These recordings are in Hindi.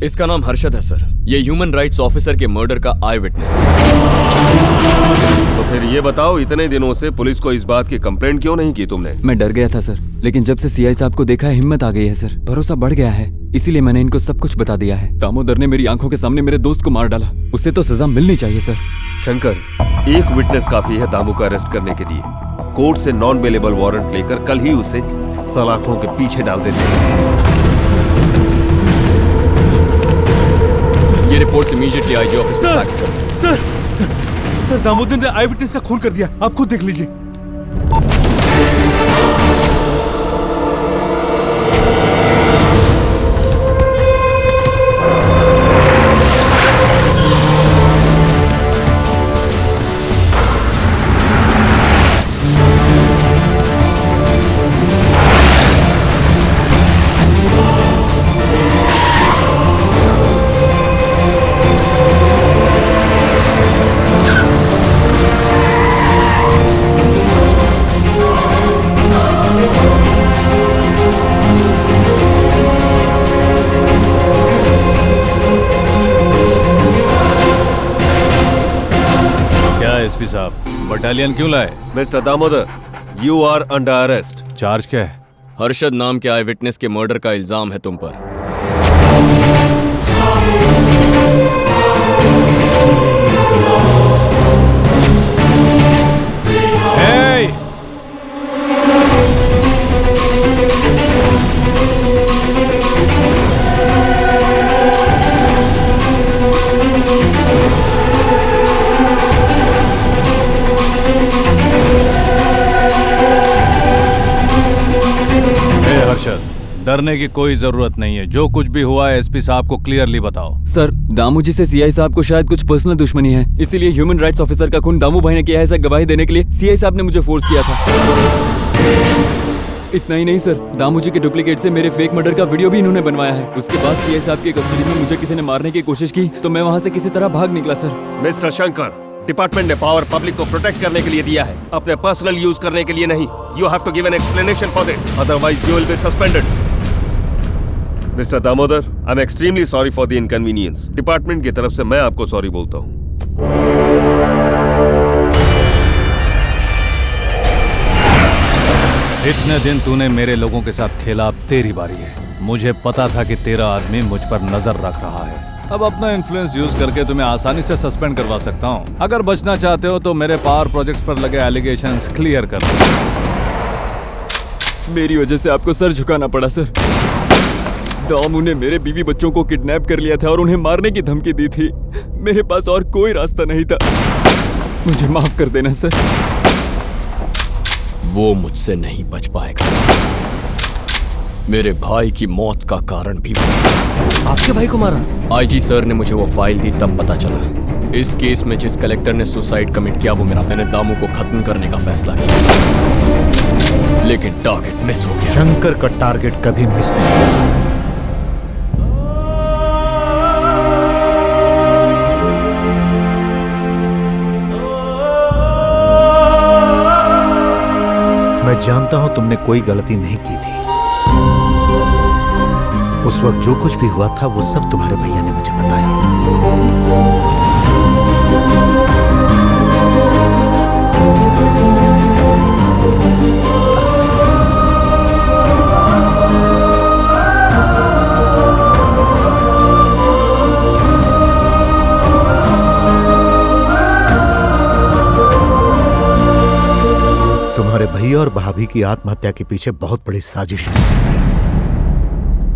इसका नाम हर्षद है सर। ये ह्यूमन राइट्स ऑफिसर के मर्डर का आई विटनेस है। तो फिर ये बताओ, इतने दिनों से पुलिस को इस बात की कंप्लेंट क्यों नहीं की तुमने? मैं डर गया था सर, लेकिन जब से सीआई साहब को देखा है हिम्मत आ गई है सर, भरोसा बढ़ गया है, इसीलिए मैंने इनको सब कुछ बता दिया है। दामोदर ने मेरी आंखों के सामने मेरे दोस्त को मार डाला, उसे तो सजा मिलनी चाहिए सर। शंकर, एक विटनेस काफी है दामू को अरेस्ट करने के लिए। कोर्ट से नॉन बेलेबल वारंट लेकर कल ही उसे सलाखों के पीछे डाल देते हैं। ये रिपोर्ट्स इमीडिएटली आईजी ऑफिस में फैक्स करो। सर दामोदर ने आई विटनेस का खून कर दिया, आप खुद देख लीजिए। एसपी साहब, बटालियन क्यों लाए? Mister Damodar, you are under arrest. Charge क्या है? हर्षद नाम के आई विटनेस के मर्डर का इल्जाम है तुम पर। डरने की कोई जरूरत नहीं है, जो कुछ भी हुआ है एसपी साहब को क्लियरली बताओ। सर, दामू जी से सीआई साहब को शायद कुछ पर्सनल दुश्मनी है, इसीलिए ह्यूमन राइट्स ऑफिसर का खून दामू भाई ने किया है ऐसा गवाही देने के लिए सीआई साहब ने मुझे फोर्स किया था। इतना ही नहीं सर, दामू जी के डुप्लीकेट से मेरे फेक मर्डर का वीडियो भी इन्होंने बनवाया है। उसके बाद सीआई साहब की कस्टडी में मुझे किसी ने मारने की कोशिश की तो मैं वहाँ से किसी तरह भाग निकला सर। मिस्टर शंकर, डिपार्टमेंट ने पावर पब्लिक को प्रोटेक्ट करने के लिए दिया है, अपने पर्सनल यूज करने के लिए नहीं। You have to give an explanation for this, otherwise you will be suspended. Mister Damodar, I am extremely sorry for the inconvenience. Department की तरफ से मैं आपको सॉरी बोलता हूँ। इतने दिन तूने मेरे लोगों के साथ खेला, अब तेरी बारी है। मुझे पता था कि तेरा आदमी मुझ पर नजर रख रहा है। अब अपना इन्फ्लुएंस यूज करके तुम्हें आसानी से सस्पेंड करवा सकता हूँ। अगर बचना चाहते हो तो मेरे पावर प्रोजेक्ट्स पर लगे एलिगेशंस क्लियर कर दो। मेरी वजह से आपको सर झुकाना पड़ा सर। दामू ने मेरे बीवी बच्चों को किडनैप कर लिया था और उन्हें मारने की धमकी दी थी। मेरे पास और कोई रास्ता नहीं था। मुझे माफ कर देना सर। वो मुझसे नहीं बच पाएगा। मेरे भाई की मौत का कारण भी वो। आपके भाई को मारा? आईजी सर ने मुझे वो फाइल दी तब पता चला। इस केस में जिस कलेक्टर ने सुसाइड कमिट किया वो मेरा। मैंने दामू को खत्म करने का फैसला किया, लेकिन टारगेट मिस हो गया। शंकर का टारगेट कभी मिस नहीं। मैं जानता हूं तुमने कोई गलती नहीं की थी। उस वक्त जो कुछ भी हुआ था वो सब तुम्हारे भैया ने मुझे बताया। तुम्हारे भैया और भाभी की आत्महत्या के पीछे बहुत बड़ी साजिश है।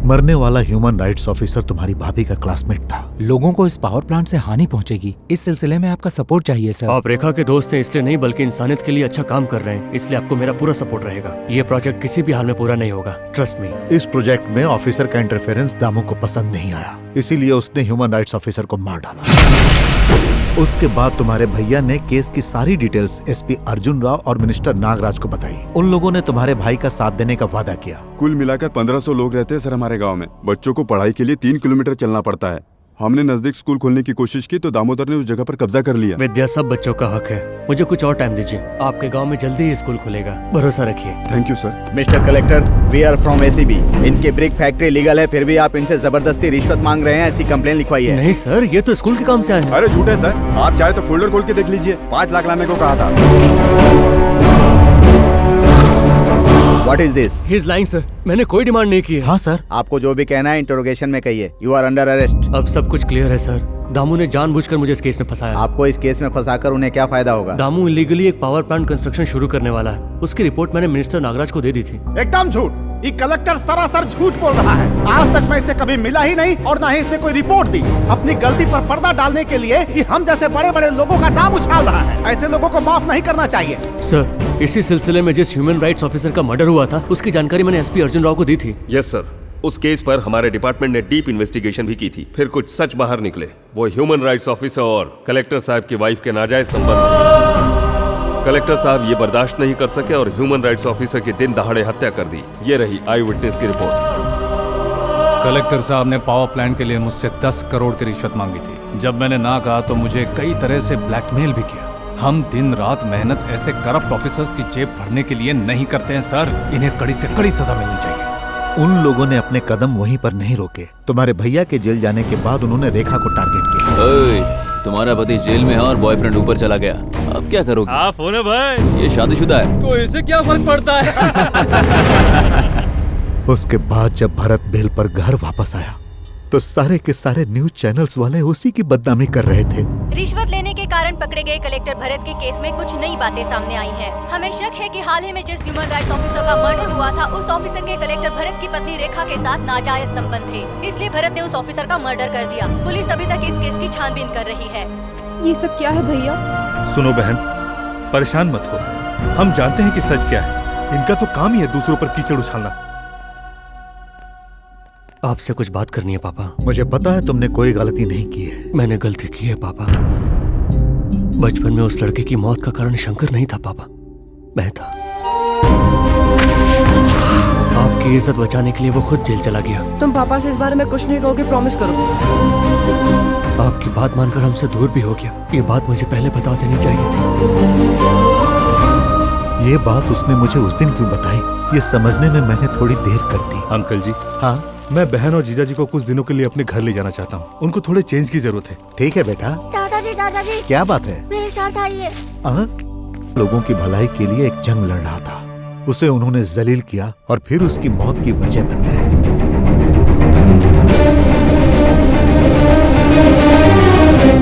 मरने वाला ह्यूमन राइट्स ऑफिसर तुम्हारी भाभी का क्लासमेट था। लोगों को इस पावर प्लांट से हानि पहुंचेगी, इस सिलसिले में आपका सपोर्ट चाहिए सर। आप रेखा के दोस्त हैं इसलिए नहीं, बल्कि इंसानियत के लिए अच्छा काम कर रहे हैं, इसलिए आपको मेरा पूरा सपोर्ट रहेगा। ये प्रोजेक्ट किसी भी हाल में पूरा नहीं होगा, ट्रस्ट मी। इस प्रोजेक्ट में ऑफिसर का इंटरफेरेंस दामू को पसंद नहीं आया, इसीलिए उसने ह्यूमन राइट्स ऑफिसर को मार डाला। उसके बाद तुम्हारे भैया ने केस की सारी डिटेल्स एसपी अर्जुन राव और मिनिस्टर नागराज को बताई। उन लोगों ने तुम्हारे भाई का साथ देने का वादा किया। कुल मिलाकर 1500 लोग रहते हैं सर हमारे गांव में। बच्चों को पढ़ाई के लिए 3 किलोमीटर चलना पड़ता है। हमने नजदीक स्कूल खोलने की कोशिश की तो दामोदर ने उस जगह पर कब्जा कर लिया। विद्या सब बच्चों का हक है, मुझे कुछ और टाइम दीजिए। आपके गांव में जल्दी ही स्कूल खुलेगा, भरोसा रखिए। Thank you sir. Mister collector, we are from ACB. इनकी ब्रिक फैक्ट्री लीगल है, फिर भी आप इनसे जबरदस्ती रिश्वत मांग रहे हैं, ऐसी कंप्लेन लिखवाई है। नहीं सर, ये तो स्कूल के काम से आए हैं। अरे झूठ है सर, आप चाहे तो फोल्डर खोल के देख लीजिए। 5 लाख लाने को कहा था। What is this? He is lying sir, मैंने कोई डिमांड नहीं की है। हाँ सर। आपको जो भी कहना है इंटरोगेशन में कहिए। You are under arrest. अब सब कुछ क्लियर है सर। दामू ने जानबूझकर मुझे इस केस में फंसाया। आपको इस केस में फंसाकर उन्हें क्या फायदा होगा? दामू इलीगली एक पावर प्लांट कंस्ट्रक्शन शुरू करने वाला है, उसकी रिपोर्ट मैंने मिनिस्टर नागराज को दे दी थी। एकदम झूठ, ये कलेक्टर सरासर झूठ बोल रहा है। आज तक मैं इससे कभी मिला ही नहीं और ना ही इसने कोई रिपोर्ट दी। अपनी गलती पर पर्दा डालने के लिए ये हम जैसे बड़े बड़े लोगों का नाम उछाल रहा है। ऐसे लोगों को माफ नहीं करना चाहिए। सर, इसी सिलसिले में जिस ह्यूमन राइट्स ऑफिसर का मर्डर हुआ था उसकी जानकारी मैंने एसपी अर्जुन राव को दी थी। यस सर, उस केस पर हमारे डिपार्टमेंट ने डीप इन्वेस्टिगेशन भी की थी, फिर कुछ सच बाहर निकले। वो ह्यूमन राइट्स ऑफिसर और कलेक्टर साहब की वाइफ के नाजायज संबंध। कलेक्टर साहब ये बर्दाश्त नहीं कर सके और ह्यूमन राइट्स ऑफिसर की दिन दहाड़े हत्या कर दी। ये रही आई विटनेस की रिपोर्ट। कलेक्टर साहब ने पावर प्लांट के लिए मुझसे 10 करोड़ की रिश्वत मांगी थी। जब मैंने ना कहा तो मुझे कई तरह से ब्लैकमेल भी किया। हम दिन रात मेहनत ऐसे करप्ट ऑफिसर्स की जेब भरने के लिए नहीं करते हैं सर। इन्हें कड़ी से कड़ी सजा मिलनी चाहिए। उन लोगों ने अपने कदम वहीं पर नहीं रोके। तुम्हारे भैया के जेल जाने के बाद उन्होंने रेखा को टारगेट किया। तुम्हारा पति जेल में है और बॉयफ्रेंड ऊपर चला गया, अब क्या करोगे? आप हो ना भाई, ये शादीशुदा है तो इसे क्या फर्क पड़ता है? उसके बाद जब भरत बेल पर घर वापस आया तो सारे के सारे न्यूज चैनल्स वाले उसी की बदनामी कर रहे थे। रिश्वत लेने के कारण पकड़े गए कलेक्टर भरत के केस में कुछ नई बातें सामने आई हैं। हमें शक है कि हाल ही में जिस ह्यूमन राइट्स ऑफिसर का मर्डर हुआ था, उस ऑफिसर के कलेक्टर भरत की पत्नी रेखा के साथ नाजायज संबंध थे, इसलिए भरत ने उस ऑफिसर का मर्डर कर दिया। पुलिस अभी तक इस केस की छानबीन कर रही है। ये सब क्या है भैया? सुनो बहन, परेशान मत हो, हम जानते हैं कि सच क्या है। इनका तो काम ही है दूसरों पर कीचड़ उछालना। आपसे कुछ बात करनी है पापा। मुझे पता है तुमने कोई गलती नहीं की है। मैंने गलती की है पापा। बचपन में उस लड़के की मौत का कारण शंकर नहीं था पापा, मैं था। आपकी इज्जत बचाने के लिए वो खुद जेल चला गया। तुम पापा से इस बारे में कुछ नहीं कहोगे, प्रॉमिस करो। आपकी बात मानकर हमसे दूर भी हो गया। ये बात मुझे पहले बता देनी चाहिए थी। ये बात उसने मुझे उस दिन क्यों बताई, ये समझने में मैंने थोड़ी देर कर दी। अंकल जी, हाँ, मैं बहन और जीजा जी को कुछ दिनों के लिए अपने घर ले जाना चाहता हूँ। उनको थोड़े चेंज की जरूरत है। ठीक है बेटा। दादाजी, क्या बात है? मेरे साथ आइए। लोगों की भलाई के लिए एक जंग लड़ रहा था, उसे उन्होंने जलील किया और फिर उसकी मौत की वजह बन गए।